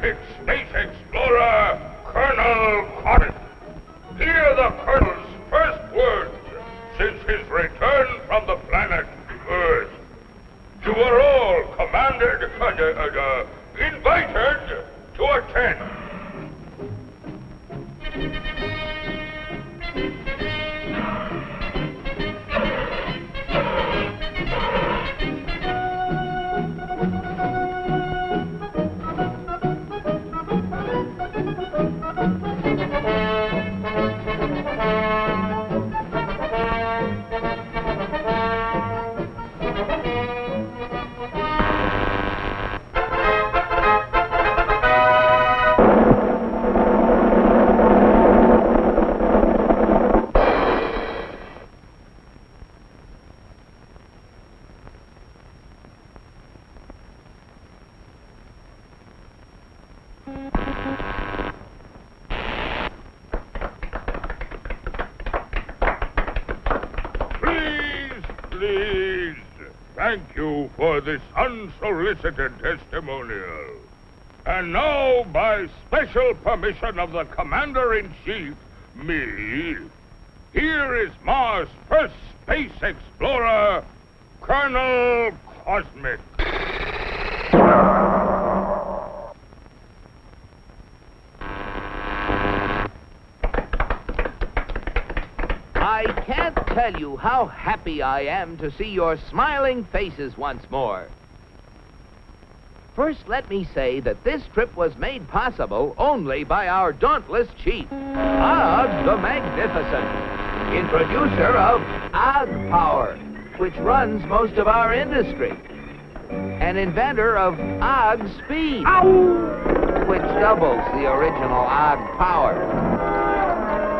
galactic space explorer, Colonel Connett. Hear the Colonel's first words since his return from the planet Earth. You are all invited to attend. Please, thank you for this unsolicited testimonial. And now, by special permission of the Commander-in-Chief, me, here is Mars' first space explorer, Colonel Cosmic. I can't tell you how happy I am to see your smiling faces once more. First, let me say that this trip was made possible only by our dauntless chief, Og the Magnificent, introducer of Og Power, which runs most of our industry, and inventor of Og Speed, which doubles the original Og Power.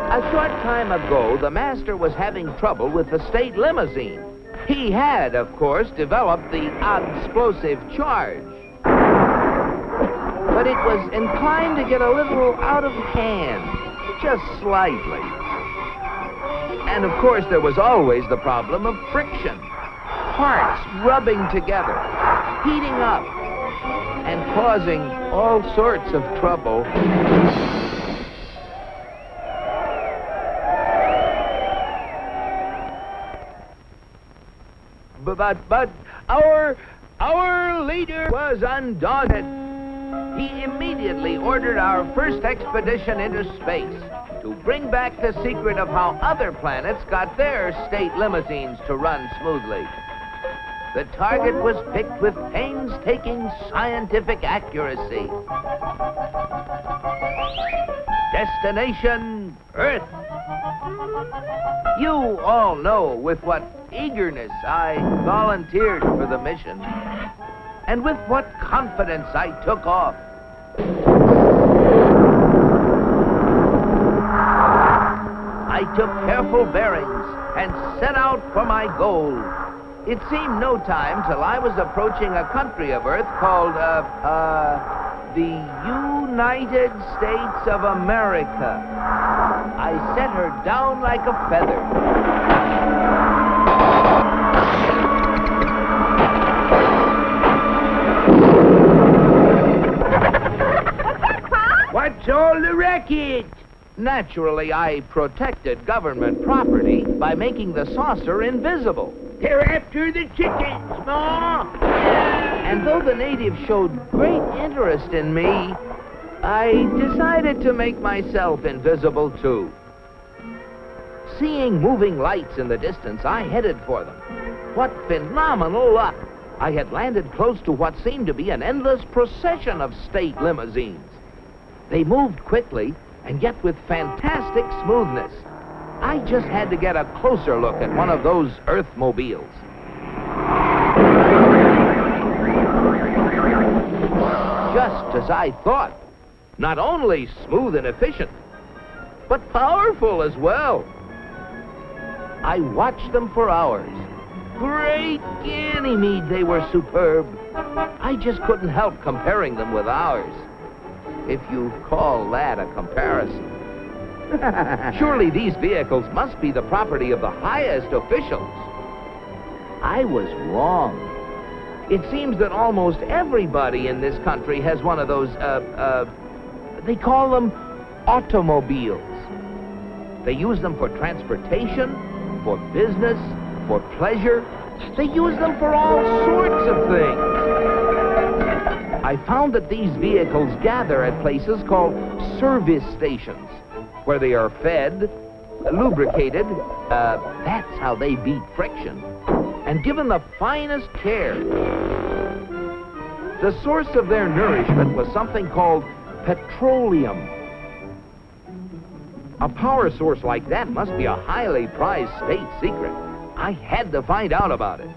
A short time ago, the master was having trouble with the state limousine. He had, of course, developed the explosive charge. But it was inclined to get a little out of hand, just slightly. And, of course, there was always the problem of friction. Parts rubbing together, heating up, and causing all sorts of trouble. But our leader was undaunted. He immediately ordered our first expedition into space to bring back the secret of how other planets got their state limousines to run smoothly. The target was picked with painstaking scientific accuracy. Destination Earth. You all know with what eagerness I volunteered for the mission, and with what confidence I took off. I took careful bearings and set out for my goal. It seemed no time till I was approaching a country of Earth called, the United States of America. I set her down like a feather. What's all the racket? Naturally, I protected government property by making the saucer invisible. They're after the chickens, Ma! And though the natives showed great interest in me, I decided to make myself invisible, too. Seeing moving lights in the distance, I headed for them. What phenomenal luck! I had landed close to what seemed to be an endless procession of state limousines. They moved quickly, and yet with fantastic smoothness. I just had to get a closer look at one of those Earthmobiles. Just as I thought. Not only smooth and efficient, but powerful as well. I watched them for hours. Great Ganymede, they were superb. I just couldn't help comparing them with ours, if you call that a comparison. Surely these vehicles must be the property of the highest officials. I was wrong. It seems that almost everybody in this country has one of those, they call them automobiles. They use them for transportation, for business, for pleasure. They use them for all sorts of things. I found that these vehicles gather at places called service stations, where they are fed, lubricated, that's how they beat friction, and given the finest care. The source of their nourishment was something called petroleum. A power source like that must be a highly prized state secret. I had to find out about it.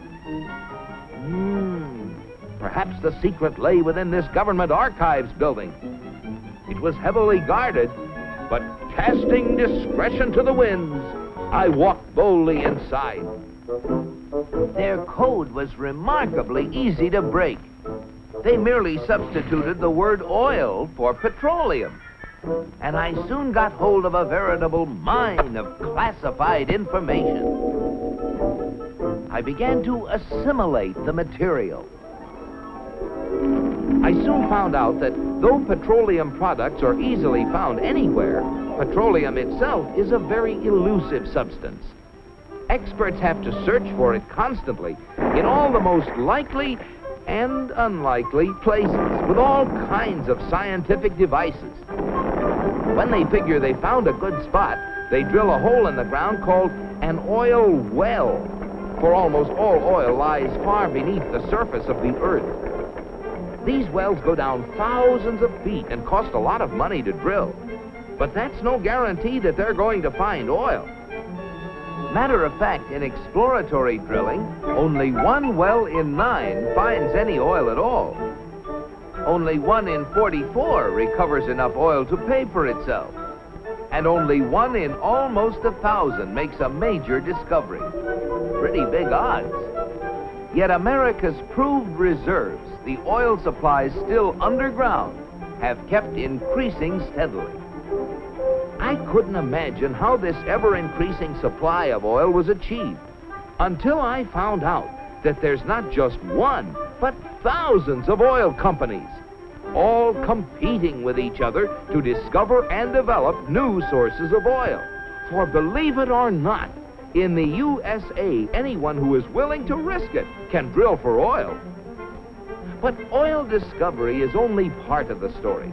Perhaps the secret lay within this government archives building. It was heavily guarded, but casting discretion to the winds, I walked boldly inside. Their code was remarkably easy to break. They merely substituted the word oil for petroleum. And I soon got hold of a veritable mine of classified information. I began to assimilate the material. I soon found out that though petroleum products are easily found anywhere, petroleum itself is a very elusive substance. Experts have to search for it constantly in all the most likely and unlikely places with all kinds of scientific devices. When they figure they found a good spot, they drill a hole in the ground called an oil well, for almost all oil lies far beneath the surface of the earth. These wells go down thousands of feet and cost a lot of money to drill. But that's no guarantee that they're going to find oil. Matter of fact, in exploratory drilling, only 1 well in 9 finds any oil at all. Only 1 in 44 recovers enough oil to pay for itself. And only 1 in almost 1,000 makes a major discovery. Pretty big odds. Yet America's proved reserves, the oil supplies still underground, have kept increasing steadily. I couldn't imagine how this ever-increasing supply of oil was achieved until I found out that there's not just 1, but thousands of oil companies, all competing with each other to discover and develop new sources of oil. For believe it or not, in the USA, anyone who is willing to risk it can drill for oil. But oil discovery is only part of the story.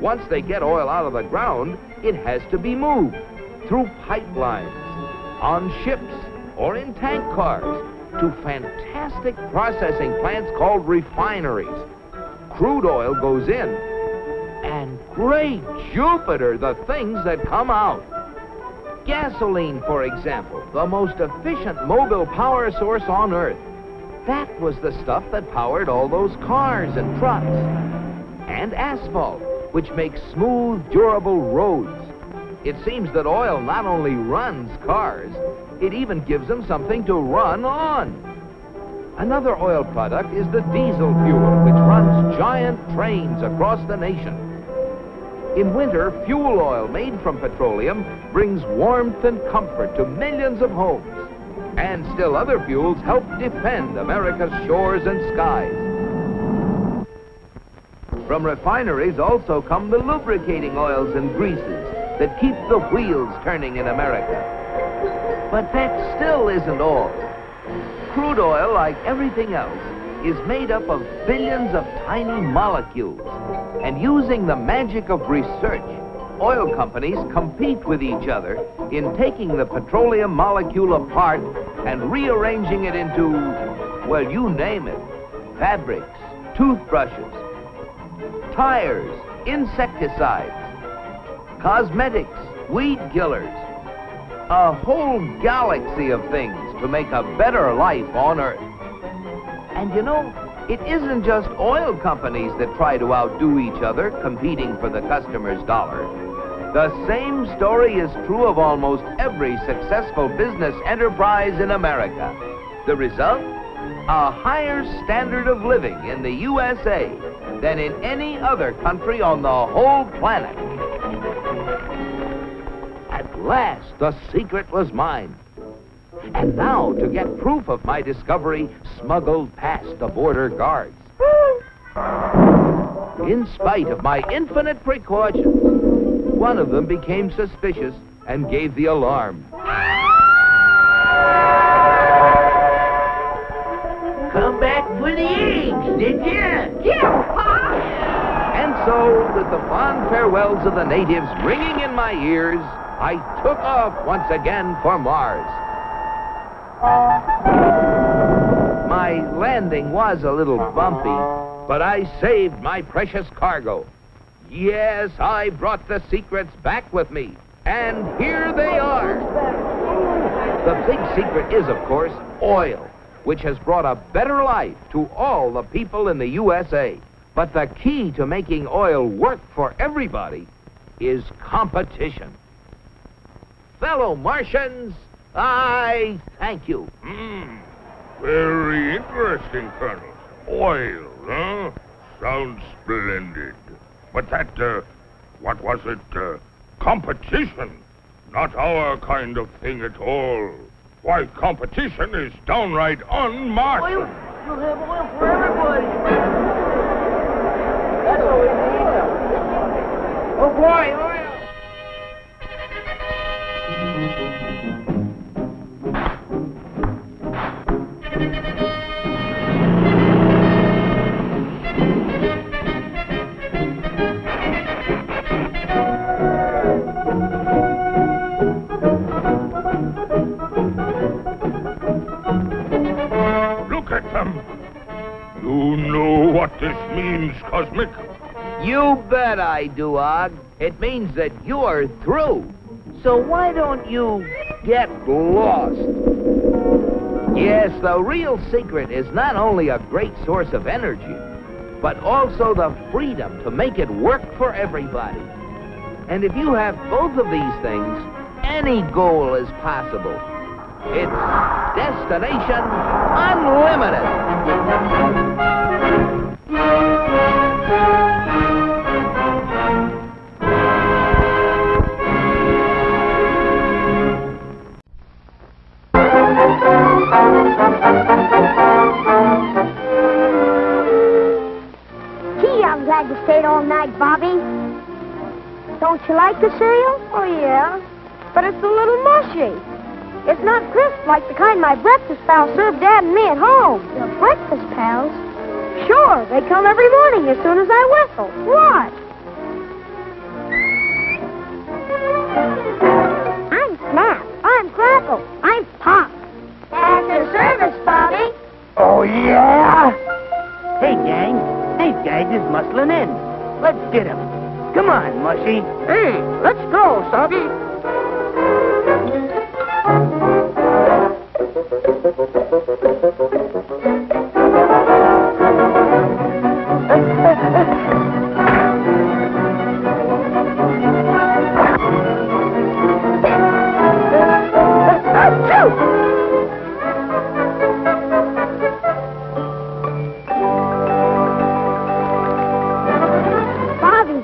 Once they get oil out of the ground, it has to be moved through pipelines, on ships, or in tank cars to fantastic processing plants called refineries. Crude oil goes in, and great Jupiter, the things that come out. Gasoline, for example, the most efficient mobile power source on Earth. That was the stuff that powered all those cars and trucks. And asphalt, which makes smooth, durable roads. It seems that oil not only runs cars, it even gives them something to run on. Another oil product is the diesel fuel, which runs giant trains across the nation. In winter, fuel oil made from petroleum brings warmth and comfort to millions of homes. And still other fuels help defend America's shores and skies. From refineries also come the lubricating oils and greases that keep the wheels turning in America. But that still isn't all. Crude oil, like everything else, is made up of billions of tiny molecules. And using the magic of research, oil companies compete with each other in taking the petroleum molecule apart and rearranging it into, well, you name it, fabrics, toothbrushes, tires, insecticides, cosmetics, weed killers, a whole galaxy of things to make a better life on Earth. And you know, it isn't just oil companies that try to outdo each other, competing for the customer's dollar. The same story is true of almost every successful business enterprise in America. The result? A higher standard of living in the USA than in any other country on the whole planet. At last, the secret was mine. And now, to get proof of my discovery, smuggled past the border guards. In spite of my infinite precautions, one of them became suspicious and gave the alarm. Come back for the eggs, did you? Yeah, Pa! And so, with the fond farewells of the natives ringing in my ears, I took off once again for Mars. My landing was a little bumpy, but I saved my precious cargo. Yes, I brought the secrets back with me, and here they are. The big secret is, of course, oil, which has brought a better life to all the people in the USA. But the key to making oil work for everybody is competition. Fellow Martians, I thank you. Very interesting, Colonel. Oil, huh? Sounds splendid. But that, what was it? Competition. Not our kind of thing at all. Why, competition is downright un-Martian. Oil? You'll have oil for everybody. That's what we need. Oh, boy, oil. Look at them. You know what this means, Cosmic? You bet I do, Og. It means that you're through. So why don't you get lost? Yes, the real secret is not only a great source of energy, but also the freedom to make it work for everybody. And if you have both of these things, any goal is possible. It's Destination Unlimited. Gee, I'm glad you stayed all night, Bobby. Don't you like the cereal? Oh, yeah. But it's a little mushy. It's not crisp like the kind my breakfast pals serve Dad and me at home. Your breakfast pals? Sure, they come every morning as soon as I whistle. What? I'm Snap. I'm Crackle. I'm Pop. At your service, Bobby. Oh, yeah? Hey, gang, these guys is muscling in. Let's get 'em. Come on, Mushy. Hey, let's go, Sobby.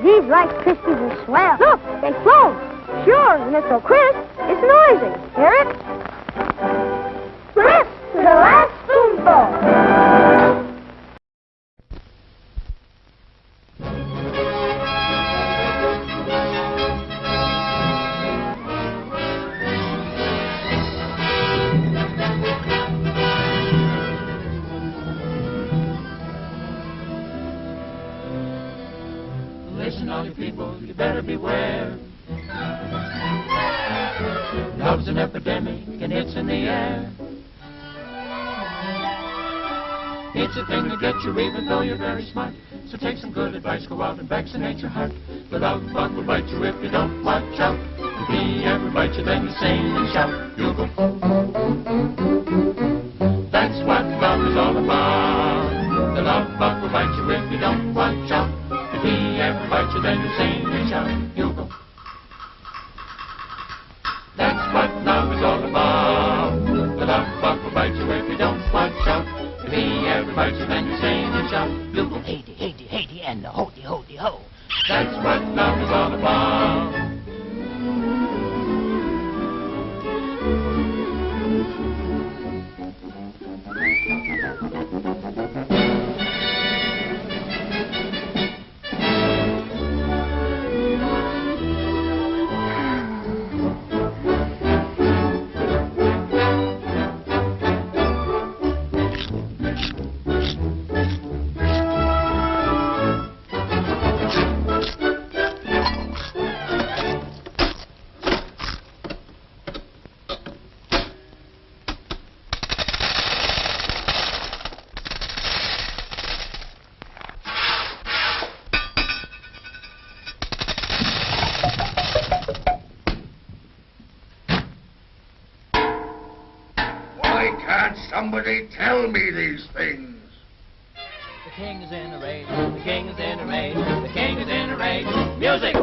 These Rice Krispies are swell. Look, they float. Sure, and they're so crisp, it's noisy. Hear it? Crisp to the last spoonful. Listen, all you people, you better beware. Love's an epidemic and it's in the air. It's a thing to get you even though you're very smart. So take some good advice, go out and vaccinate your heart. The love bug will bite you if you don't watch out. If he ever bites you, then you sing and shout. You'll go. That's what love is all about. The love bug will bite you if you don't watch out. If he ever bites you, then you sing and shout. You'll go. That's what love is all about. The love bug will bite you if you don't watch out. If he ever bites you, then you sing and shout. You'll go. Hey-de, hey-de, hey-de, and the ho-de, ho-de, ho. That's what love is all about. Somebody tell me these things. The king is in a rage, the king is in a rage, the king is in a rage. Music!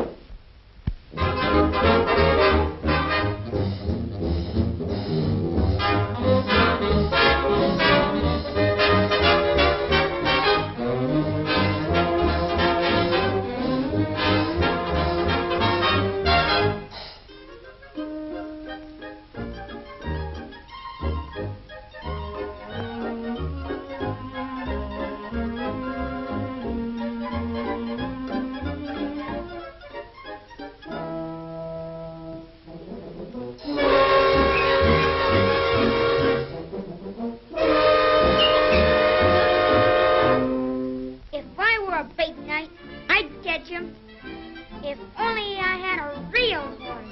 If only I had a real horse.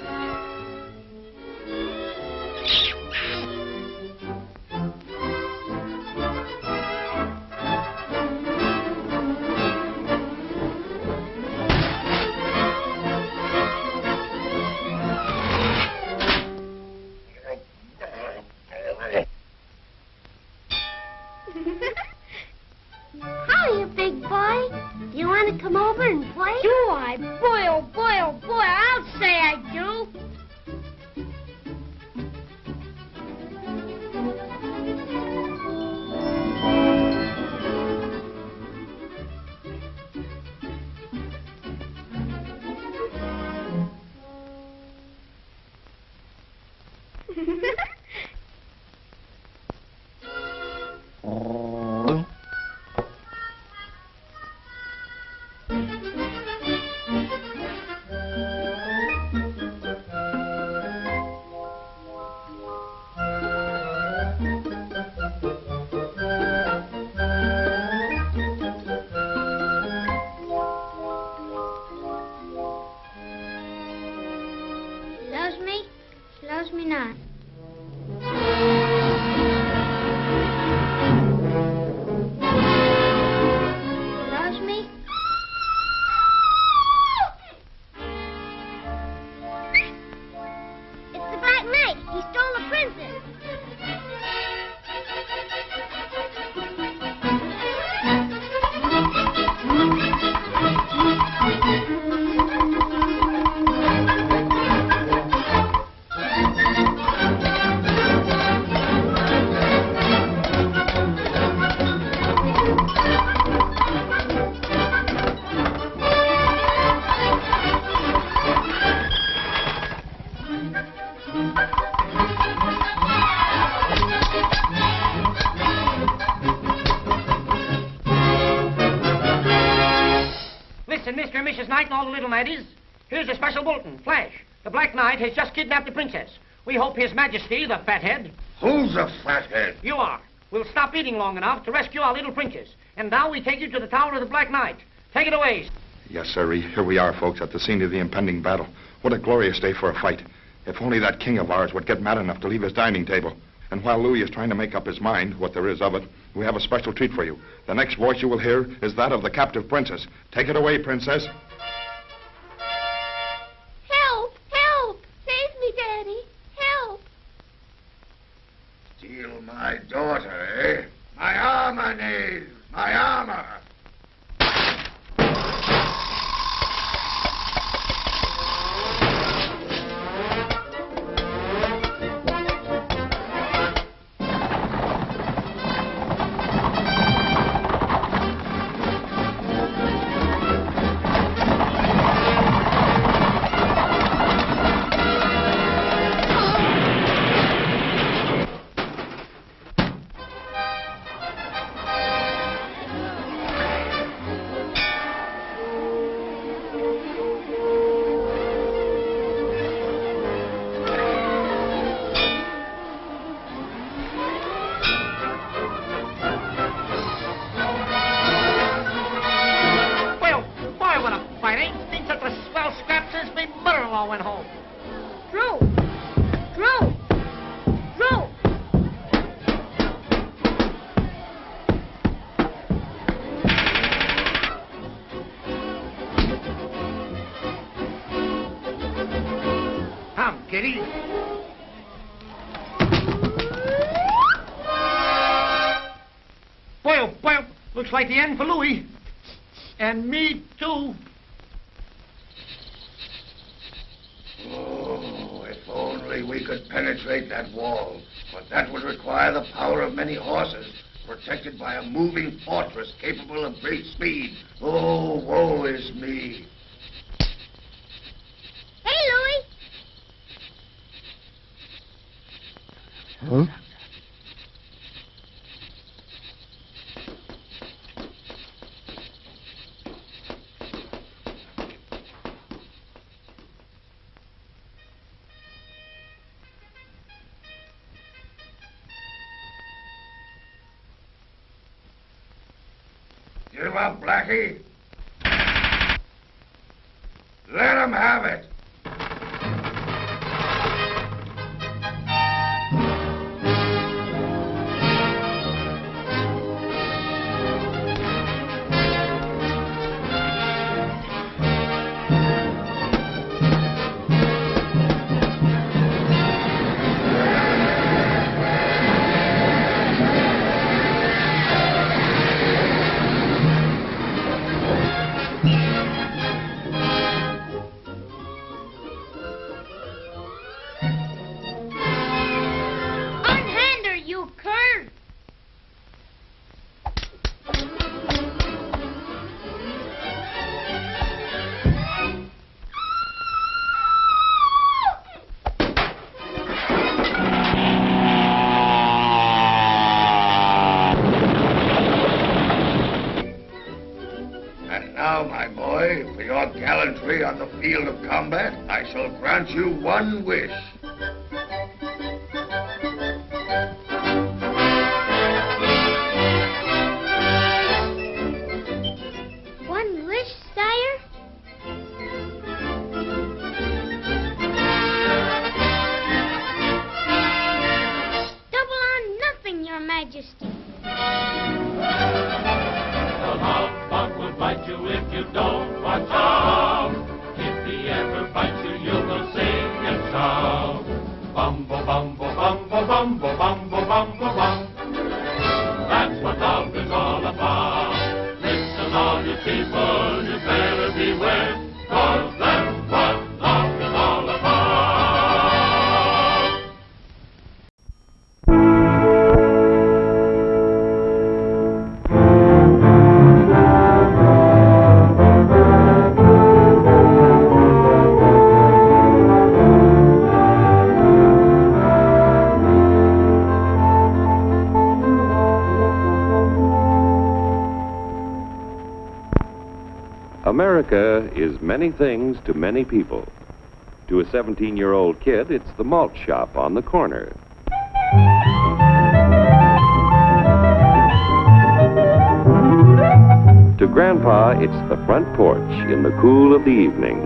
Howdy, big boy. Do you want to come over and play? Do I? Boy, oh boy, oh boy, I'll say I do. She loves me not. She loves me. It's the Black Knight. He stole the princess. Listen, Mr. and Mrs. Knight and all the little laddies. Here's a special bulletin. Flash. The Black Knight has just kidnapped the princess. We hope His Majesty, the fathead... Who's a fathead? You are. Will stop eating long enough to rescue our little princess. And now we take you to the Tower of the Black Knight. Take it away. Yes, sir. Here we are, folks, at the scene of the impending battle. What a glorious day for a fight. If only that king of ours would get mad enough to leave his dining table. And while Louis is trying to make up his mind, what there is of it, we have a special treat for you. The next voice you will hear is that of the captive princess. Take it away, princess. Help! Help! Save me, Daddy! Help! Steal my daughter, eh? My armor, knave! My armor! Went home. Drew! Drew! Drew! Come, kitty. Looks like the end for Louis. And me, too. Oh, if only we could penetrate that wall. But that would require the power of many horses, protected by a moving fortress capable of great speed. Oh, woe is me. Hey, Louie. Huh? Give up, Blackie. Let him have it. Unhander, you cur! And now, my boy, for your gallantry on the field of combat, I shall grant you one wish. One wish, sire? Double on nothing, your majesty. The hog will bite you if you don't watch out. If he ever bites you, you will sing and shout. Bumble, bumble, bumble, bumble, bumble, bumble, bum. That's what love is all about. Listen, all you people, you better beware, 'cause that's what love is all about. America is many things to many people. To a 17-year-old kid, it's the malt shop on the corner. To Grandpa, it's the front porch in the cool of the evening.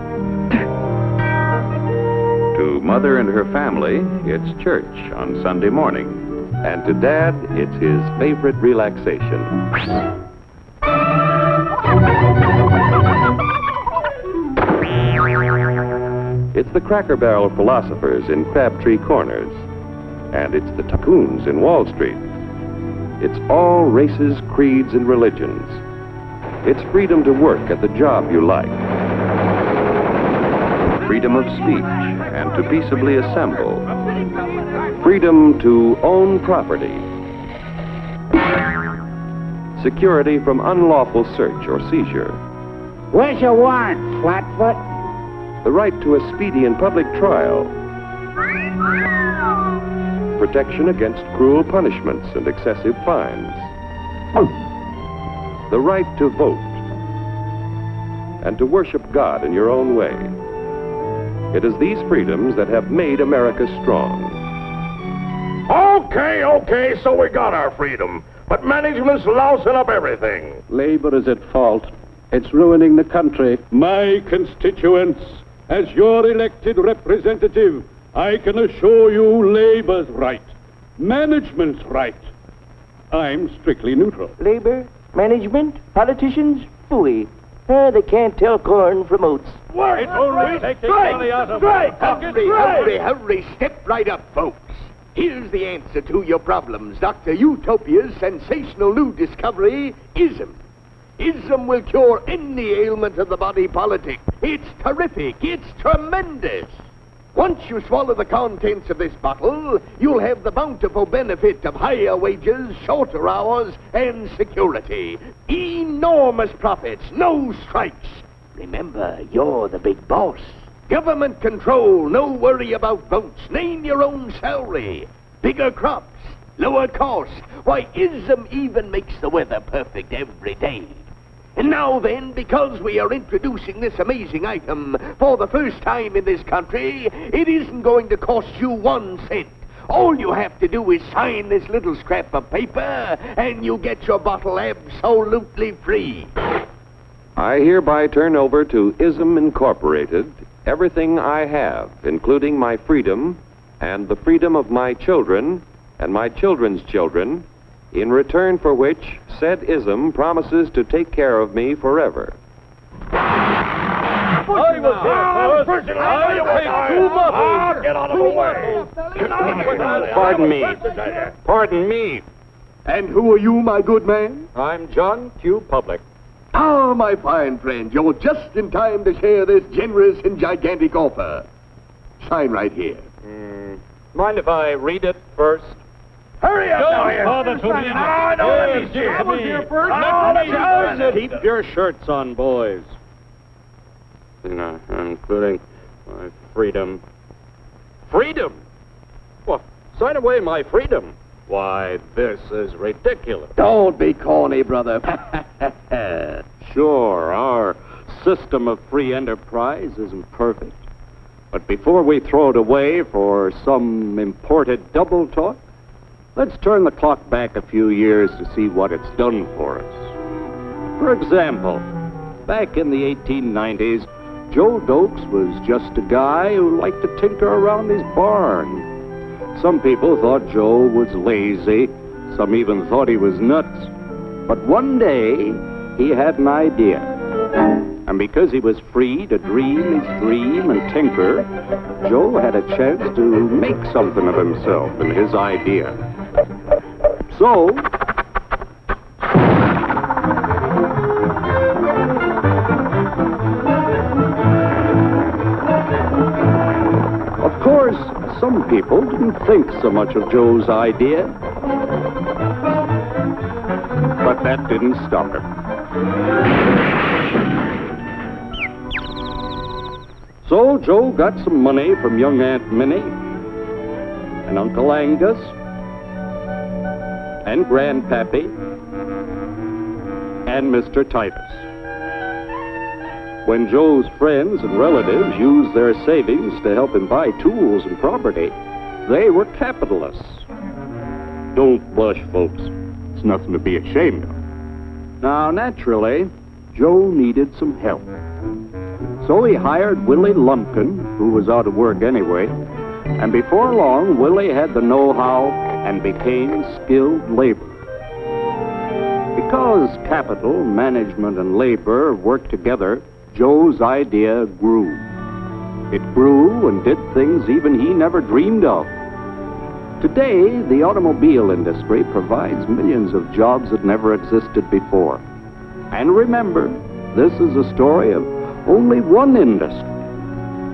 To Mother and her family, it's church on Sunday morning. And to Dad, it's his favorite relaxation. It's the Cracker Barrel philosophers in Crabtree Corners. And it's the tycoons in Wall Street. It's all races, creeds, and religions. It's freedom to work at the job you like. Freedom of speech and to peaceably assemble. Freedom to own property. Security from unlawful search or seizure. Where's your warrant, Flatfoot? The right to a speedy and public trial. Protection against cruel punishments and excessive fines. The right to vote. And to worship God in your own way. It is these freedoms that have made America strong. Okay, so we got our freedom. But management's lousing up everything. Labor is at fault. It's ruining the country. My constituents, as your elected representative, I can assure you Labor's right, management's right. I'm strictly neutral. Labor, management, politicians, phooey. They can't tell corn from oats. It's only taking money out of my pocket. Hurry, step right up, folks. Here's the answer to your problems. Dr. Utopia's sensational new discovery, ism. Ism will cure any ailment of the body politic. It's terrific. It's tremendous. Once you swallow the contents of this bottle, you'll have the bountiful benefit of higher wages, shorter hours, and security. Enormous profits, no strikes. Remember, you're the big boss. Government control, no worry about votes. Name your own salary. Bigger crops, lower costs. Why, ism even makes the weather perfect every day. And now then, because we are introducing this amazing item for the first time in this country, it isn't going to cost you 1 cent. All you have to do is sign this little scrap of paper, and you get your bottle absolutely free. I hereby turn over to ISM Incorporated everything I have, including my freedom and the freedom of my children and my children's children, in return for which said ISM promises to take care of me forever. Get out of the way! Pardon me. And who are you, my good man? I'm John Q. Public. Ah, my fine friend, you're just in time to share this generous and gigantic offer. Sign right here. Mind if I read it first? Hurry up, Keep your shirts on, boys. Including my freedom. Freedom? Well, sign away my freedom. Why, this is ridiculous. Don't be corny, brother. Sure, our system of free enterprise isn't perfect. But before we throw it away for some imported double talk, let's turn the clock back a few years to see what it's done for us. For example, back in the 1890s, Joe Dokes was just a guy who liked to tinker around his barn. Some people thought Joe was lazy. Some even thought he was nuts. But one day, he had an idea. And because he was free to dream his dream and tinker, Joe had a chance to make something of himself and his idea. So, of course, some people didn't think so much of Joe's idea. But that didn't stop him. So Joe got some money from young Aunt Minnie and Uncle Angus and Grandpappy and Mr. Titus. When Joe's friends and relatives used their savings to help him buy tools and property, they were capitalists. Don't blush, folks. It's nothing to be ashamed of. Now, naturally, Joe needed some help. So he hired Willie Lumpkin, who was out of work anyway, and before long, Willie had the know-how and became skilled labor. Because capital, management, and labor worked together, Joe's idea grew. It grew and did things even he never dreamed of. Today, the automobile industry provides millions of jobs that never existed before. And remember, this is a story of only one industry.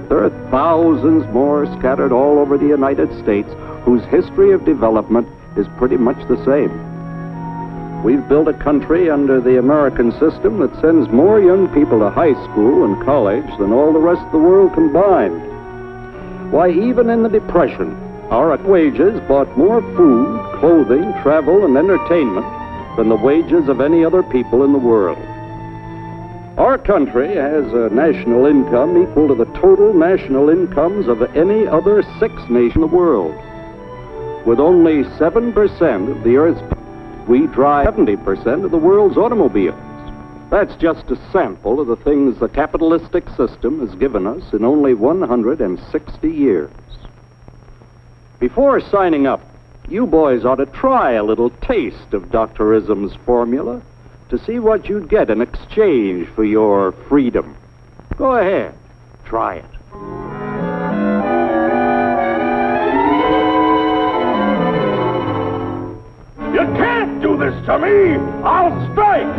There are thousands more scattered all over the United States whose history of development is pretty much the same. We've built a country under the American system that sends more young people to high school and college than all the rest of the world combined. Why, even in the Depression, our wages bought more food, clothing, travel, and entertainment than the wages of any other people in the world. Our country has a national income equal to the total national incomes of any other 6 nations in the world. With only 7% of the Earth's people, we drive 70% of the world's automobiles. That's just a sample of the things the capitalistic system has given us in only 160 years. Before signing up, you boys ought to try a little taste of Dr. Ism's formula to see what you'd get in exchange for your freedom. Go ahead, try it. to me, I'll strike!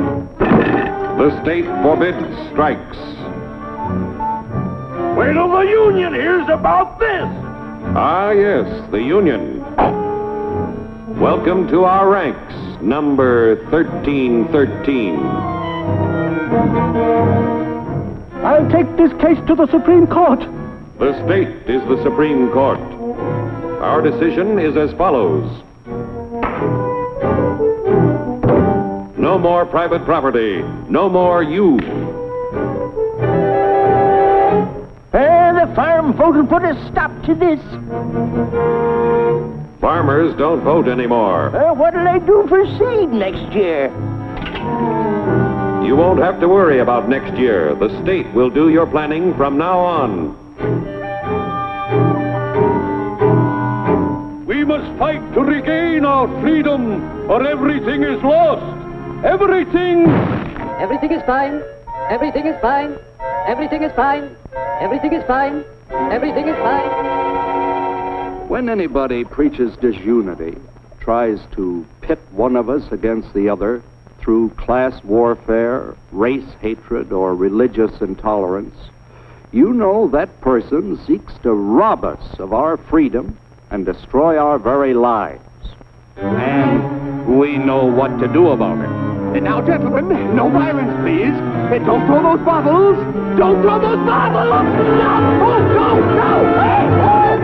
The state forbids strikes. Wait till the Union hears about this! Ah, yes, the Union. Welcome to our ranks, number 1313. I'll take this case to the Supreme Court. The state is the Supreme Court. Our decision is as follows. No more private property. No more you. The farm folk will put a stop to this. Farmers don't vote anymore. What'll they do for seed next year? You won't have to worry about next year. The state will do your planning from now on. We must fight to regain our freedom, or everything is lost. Everything! Everything is fine. Everything is fine. Everything is fine. Everything is fine. Everything is fine. When anybody preaches disunity, tries to pit one of us against the other through class warfare, race hatred, or religious intolerance, you know that person seeks to rob us of our freedom and destroy our very lives. And we know what to do about it. Now, gentlemen, no violence, please. Don't throw those bottles. Don't throw those bottles. No! Oh, no! No! Hey! Oh,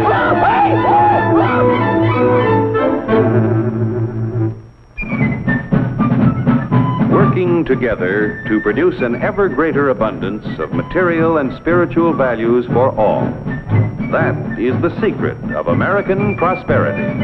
hey! Working together to produce an ever greater abundance of material and spiritual values for all. That is the secret of American prosperity.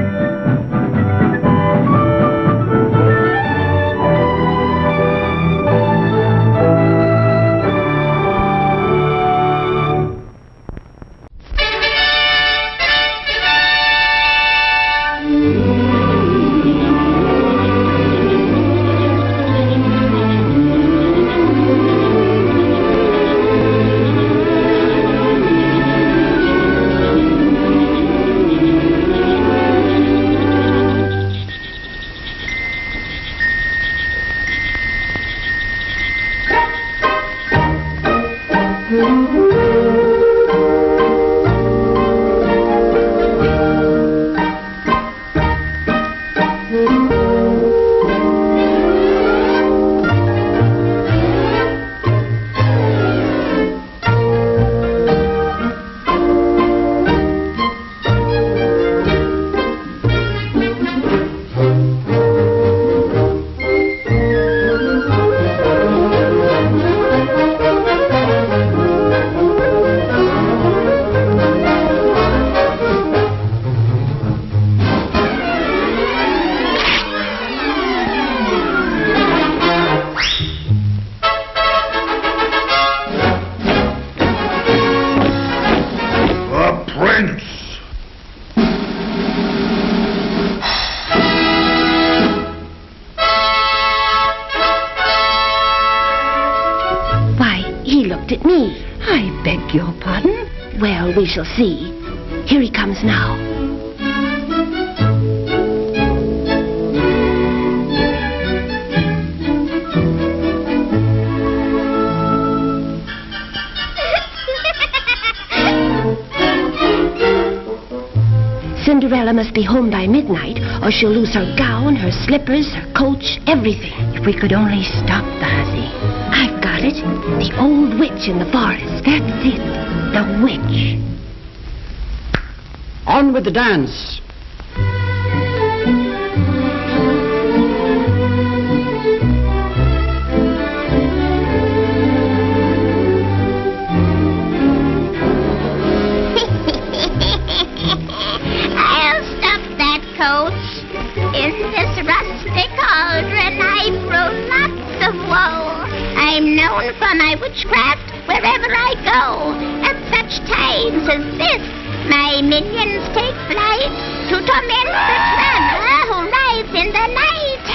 We shall see. Here he comes now. Cinderella must be home by midnight, or she'll lose her gown, her slippers, her coach, everything. If we could only stop the hussy. I've got it. The old witch in the forest. That's it. The witch. On with the dance. I'll stop that coach. In this rusty cauldron I've grown lots of woe. I'm known for my witchcraft wherever I go. At such times as this, my minions take flight to torment the traveler who rides in the night.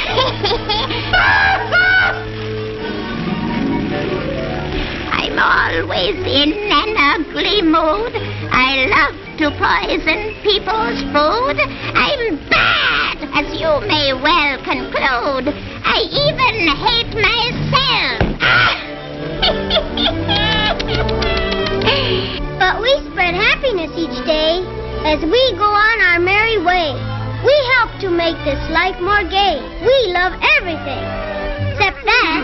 I'm always in an ugly mood. I I love to poison people's food. I'm bad, as you may well conclude. I even hate myself. But we spread happiness each day as we go on our merry way. We help to make this life more gay. We love everything, except that.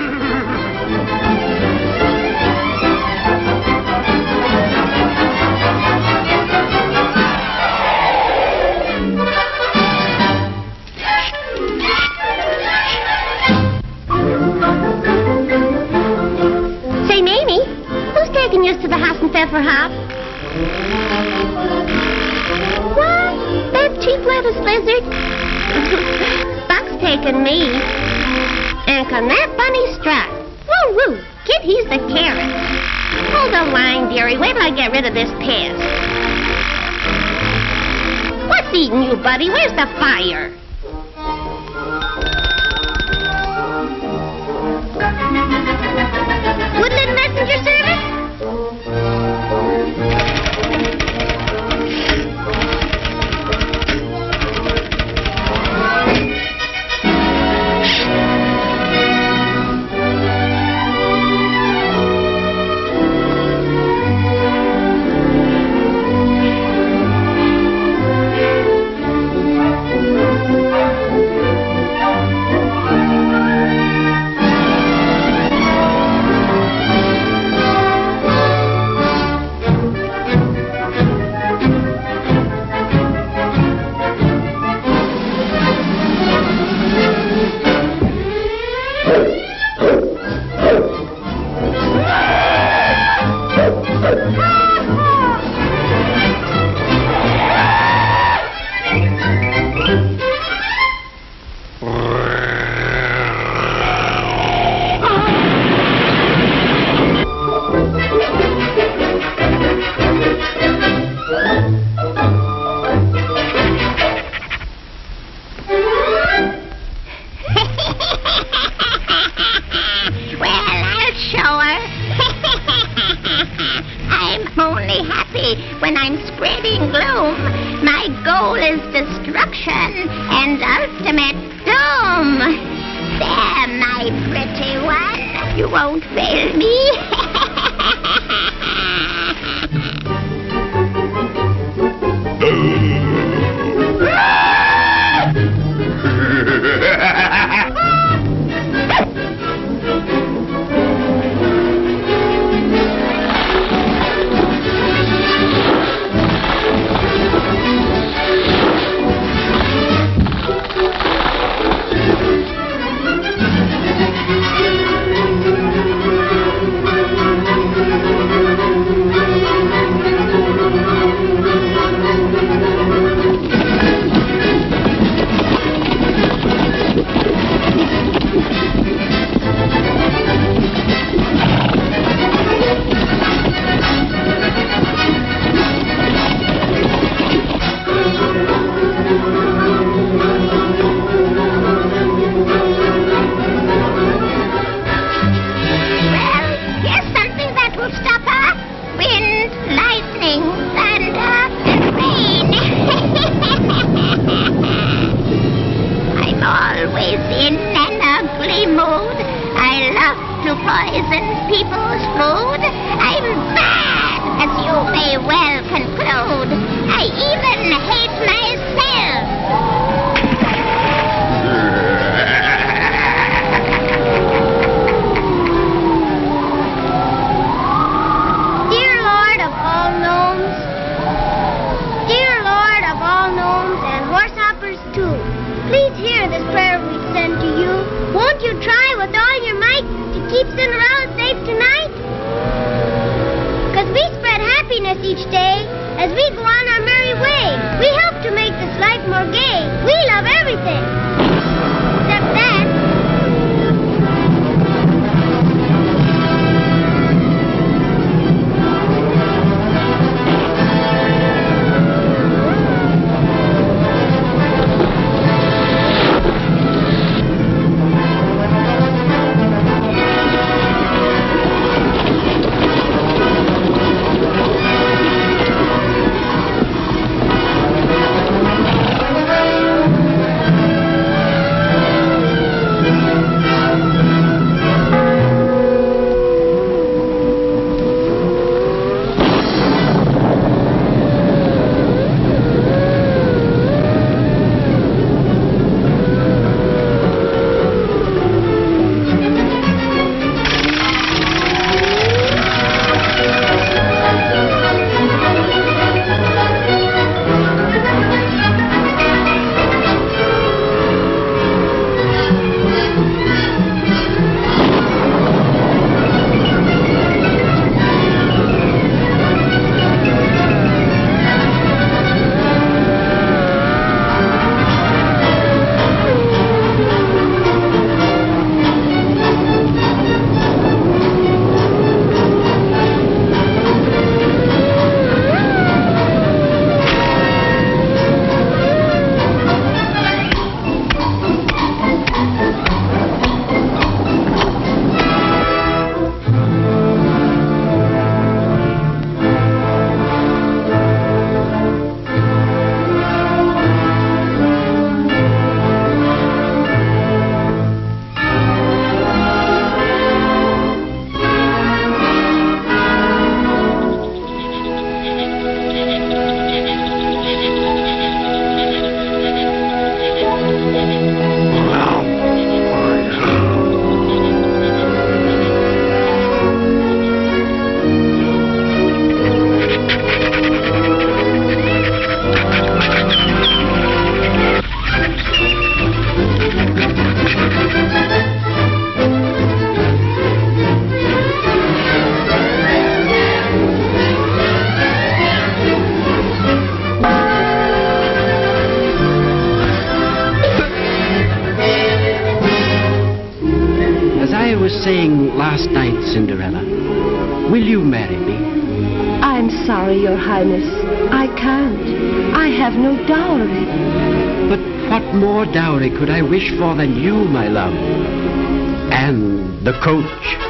Say, Mamie, who's taking you to the House and Pfeffer Hop? What? That cheap lettuce lizard? Buck's taking me. And can that bunny strut? Woo woo! Kid, he's the carrot. Hold the line, dearie. Wait till I get rid of this pest. What's eating you, buddy? Where's the fire? Woodland Messenger Service? When I'm spreading gloom, my goal is destruction and ultimate doom. There, my pretty one, you won't fail me. Poison people's food? I'm bad, as you may well conclude. I even hate myself. Dear Lord of all gnomes, dear Lord of all gnomes and horsehoppers too, please hear this prayer we send to you. Won't you try with all your might to keep Cinderella safe tonight? 'Cause we spread happiness each day as we go on our merry way. We help to make this life more gay. We love everything, except that. saying last night, Cinderella, will you marry me? I'm sorry, Your Highness. I can't. I have no dowry. But what more dowry could I wish for than you, my love? And the coach.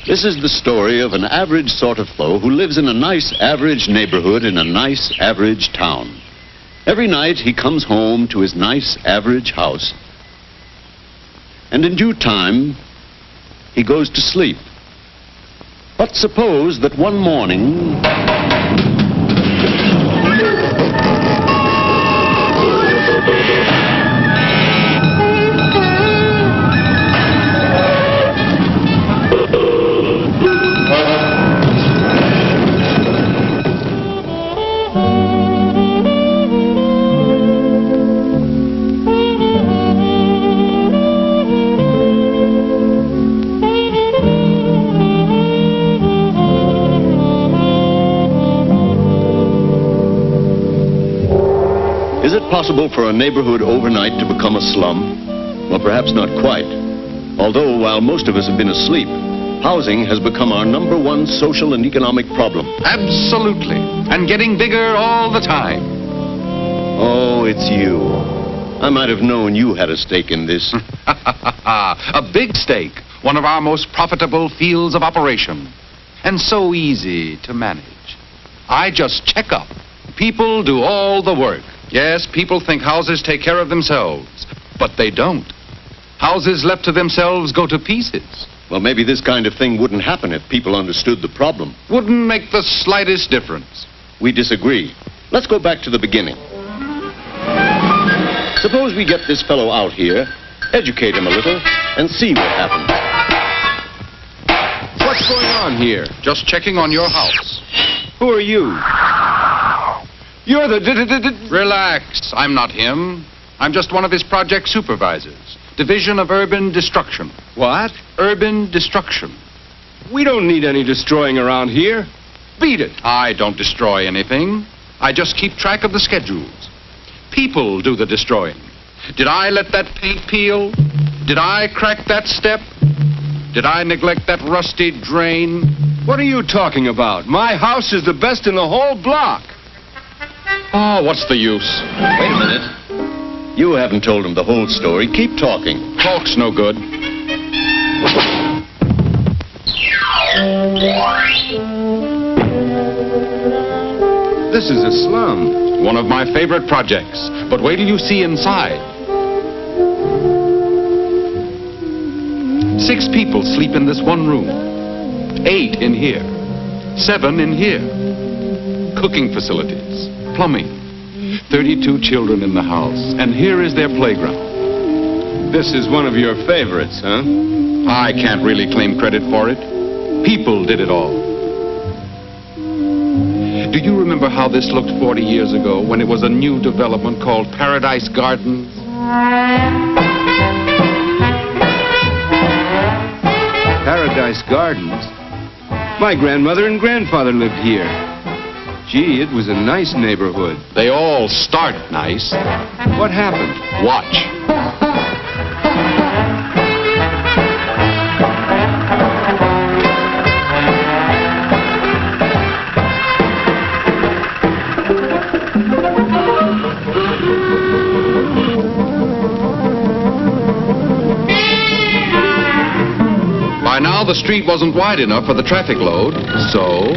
This is the story of an average sort of fellow who lives in a nice average neighborhood in a nice average town. Every night he comes home to his nice average house, and in due time he goes to sleep. But suppose that one morning possible for a neighborhood overnight to become a slum? Well, perhaps not quite. Although, while most of us have been asleep, housing has become our #1 social and economic problem. Absolutely. And getting bigger all the time. Oh, it's you. I might have known you had a stake in this. A big stake. One of our most profitable fields of operation. And so easy to manage. I just check up. People do all the work. Yes, people think houses take care of themselves, but they don't. Houses left to themselves go to pieces. Well, maybe this kind of thing wouldn't happen if people understood the problem. Wouldn't make the slightest difference. We disagree. Let's go back to the beginning. Suppose we get this fellow out here, educate him a little, and see what happens. What's going on here? Just checking on your house. Who are you? You're the... Relax. I'm not him. I'm just one of his project supervisors. Division of Urban Destruction. What? Urban Destruction. We don't need any destroying around here. Beat it. I don't destroy anything. I just keep track of the schedules. People do the destroying. Did I let that paint peel? Did I crack that step? Did I neglect that rusty drain? What are you talking about? My house is the best in the whole block. Oh, what's the use? Wait a minute. You haven't told him the whole story. Keep talking. Talk's no good. This is a slum. One of my favorite projects. But wait till you see inside. 6 people sleep in this one room. 8 in here. 7 in here. Cooking facilities. Plumbing. 32 children in the house. And here is their playground. This is one of your favorites, huh? I can't really claim credit for it. People did it all. Do you remember how this looked 40 years ago when it was a new development called Paradise Gardens? Paradise Gardens? My grandmother and grandfather lived here. Gee, it was a nice neighborhood. They all start nice. What happened? Watch. By now, the street wasn't wide enough for the traffic load, so...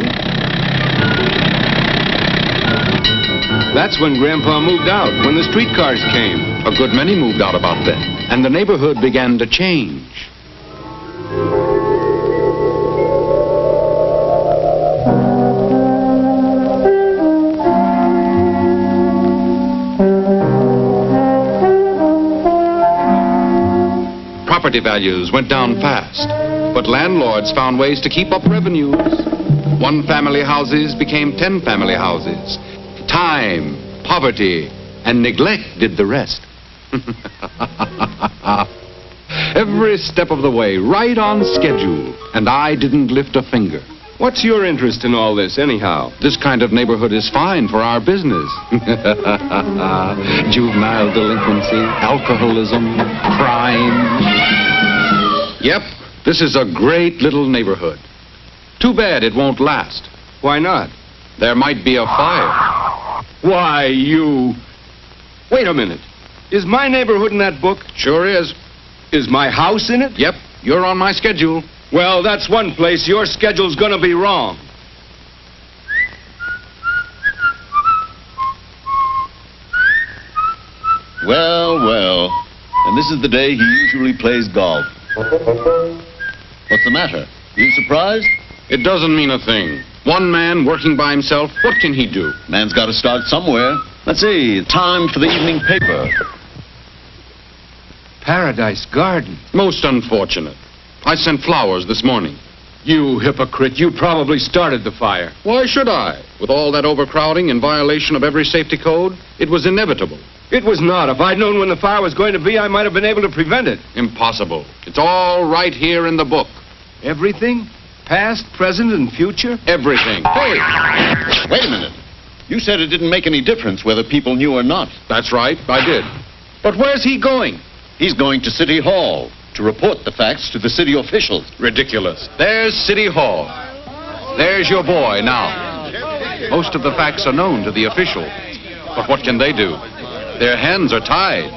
That's when Grandpa moved out, when the streetcars came. A good many moved out about then, and the neighborhood began to change. property values went down fast, but landlords found ways to keep up revenues. One family houses became 10 family houses. Time, poverty, and neglect did the rest. Every step of the way, right on schedule, and I didn't lift a finger. What's your interest in all this, anyhow? This kind of neighborhood is fine for our business. Juvenile delinquency, alcoholism, crime. Yep, this is a great little neighborhood. Too bad it won't last. Why not? There might be a fire. Why, you... Wait a minute. Is my neighborhood in that book? Sure is. Is my house in it? Yep, you're on my schedule. Well, that's one place your schedule's gonna be wrong. Well, well. And this is the day he usually plays golf. What's the matter? You surprised? It doesn't mean a thing. One man working by himself, what can he do? Man's got to start somewhere. Let's see, time for the evening paper. Paradise Garden. Most unfortunate. I sent flowers this morning. You hypocrite, you probably started the fire. Why should I? With all that overcrowding in violation of every safety code, it was inevitable. It was not. If I'd known when the fire was going to be, I might have been able to prevent it. Impossible. It's all right here in the book. Everything? Past, present, and future? Everything. Hey! Wait a minute. You said it didn't make any difference whether people knew or not. That's right, I did. But where's he going? He's going to City Hall to report the facts to the city officials. Ridiculous. There's City Hall. There's your boy now. Most of the facts are known to the officials. But what can they do? Their hands are tied.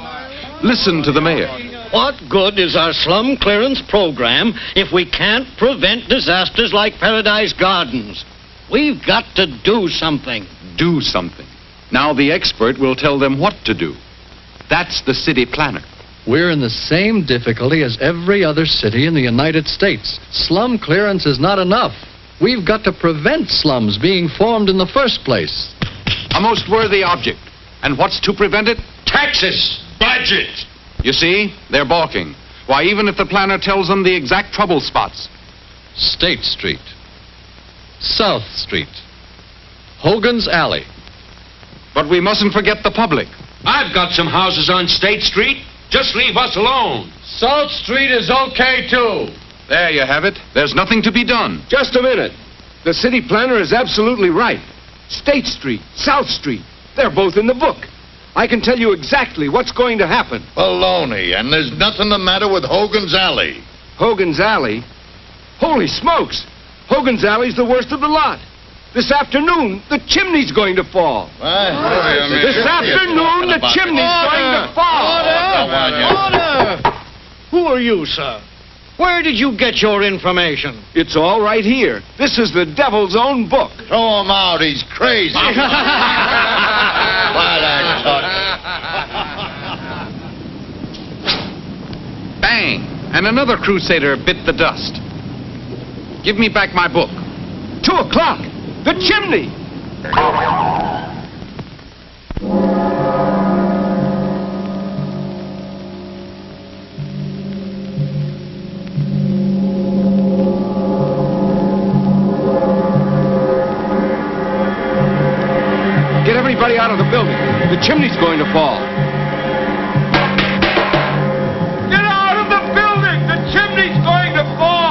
Listen to the mayor. What good is our slum clearance program if we can't prevent disasters like Paradise Gardens? We've got to do something. Do something. Now the expert will tell them what to do. That's the city planner. We're in the same difficulty as every other city in the United States. Slum clearance is not enough. We've got to prevent slums being formed in the first place. A most worthy object. And what's to prevent it? Taxes! Budget! You see, they're balking. Why, even if the planner tells them the exact trouble spots. State Street. South Street. Hogan's Alley. But we mustn't forget the public. I've got some houses on State Street. Just leave us alone. South Street is okay, too. There you have it. There's nothing to be done. Just a minute. The city planner is absolutely right. State Street, South Street, they're both in the book. I can tell you exactly what's going to happen. Baloney, and there's nothing the matter with Hogan's Alley. Hogan's Alley? Holy smokes! Hogan's Alley's the worst of the lot. This afternoon, the chimney's going to fall. This afternoon, the chimney's going to fall. Order! Who are you, sir? Where did you get your information? It's all right here. This is the devil's own book. Throw him out. He's crazy. Bang! And another crusader bit the dust. Give me back my book. 2 o'clock. The chimney! Get everybody out of the building. The chimney's going to fall. Get out of the building! The chimney's going to fall!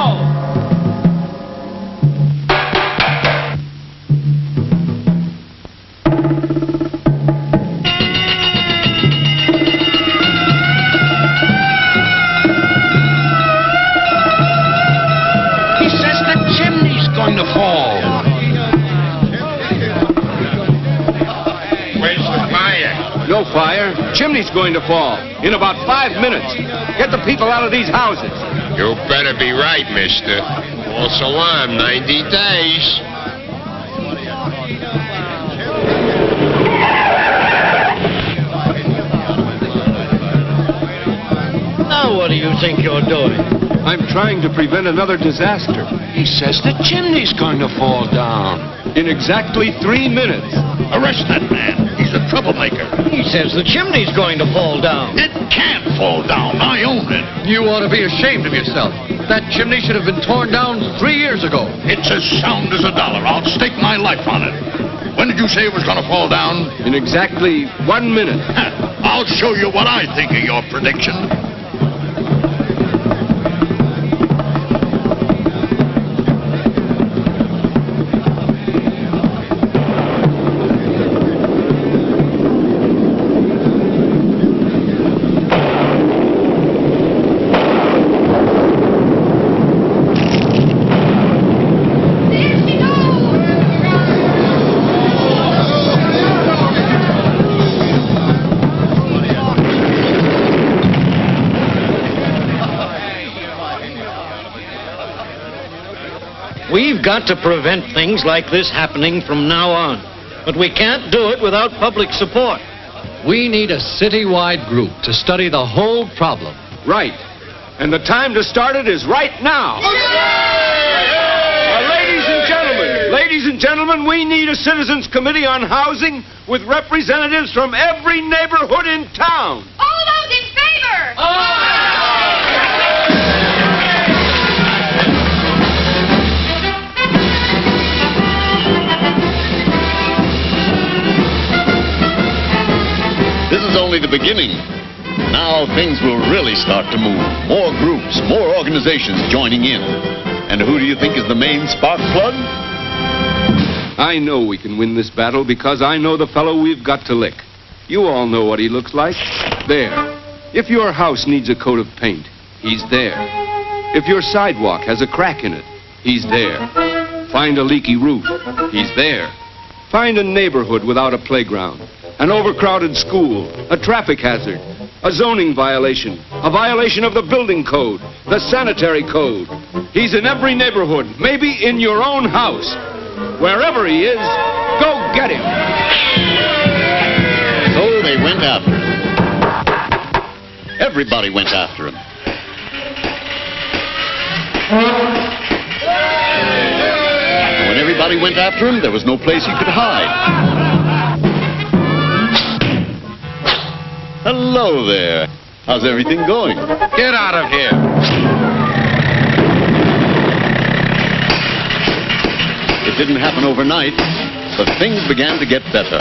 No fire. Chimney's going to fall in about 5 minutes. Get the people out of these houses. You better be right, mister. False alarm, 90 days. Now what do you think you're doing? I'm trying to prevent another disaster. He says the chimney's going to fall down. In exactly 3 minutes. Arrest that man. He's a troublemaker. He says the chimney's going to fall down. It can't fall down. I own it. You ought to be ashamed of yourself. That chimney should have been torn down 3 years ago. It's as sound as $1. I'll stake my life on it. When did you say it was going to fall down? In exactly 1 minute. I'll show you what I think of your prediction. We've got to prevent things like this happening from now on. But we can't do it without public support. We need a citywide group to study the whole problem. Right. And the time to start it is right now. Ladies and gentlemen, we need a citizens committee on housing with representatives from every neighborhood in town. All those in favor! This is only the beginning. Now things will really start to move. More groups, more organizations joining in. And who do you think is the main spark plug? I know we can win this battle because I know the fellow we've got to lick. You all know what he looks like. There. If your house needs a coat of paint, he's there. If your sidewalk has a crack in it, he's there. Find a leaky roof, he's there. Find a neighborhood without a playground, an overcrowded school, a traffic hazard, a zoning violation, a violation of the building code, the sanitary code. He's in every neighborhood, maybe in your own house. Wherever he is, go get him. So they went after him. Everybody went after him. When everybody went after him, there was no place he could hide. Hello there. How's everything going? Get out of here. It didn't happen overnight, but things began to get better.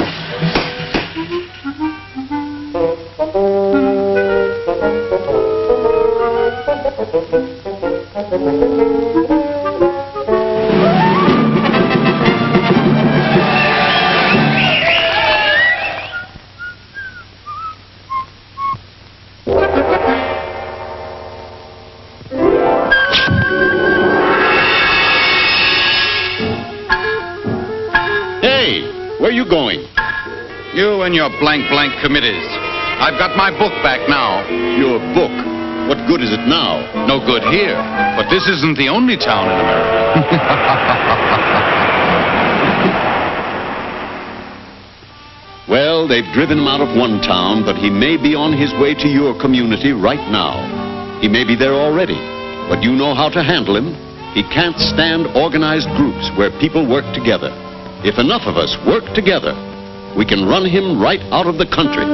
Where are you going? You and your blank committees. I've got my book back now. Your book? What good is it now? No good here. But this isn't the only town in America. Well, they've driven him out of one town, but he may be on his way to your community right now. He may be there already, but you know how to handle him. He can't stand organized groups where people work together. If enough of us work together, we can run him right out of the country.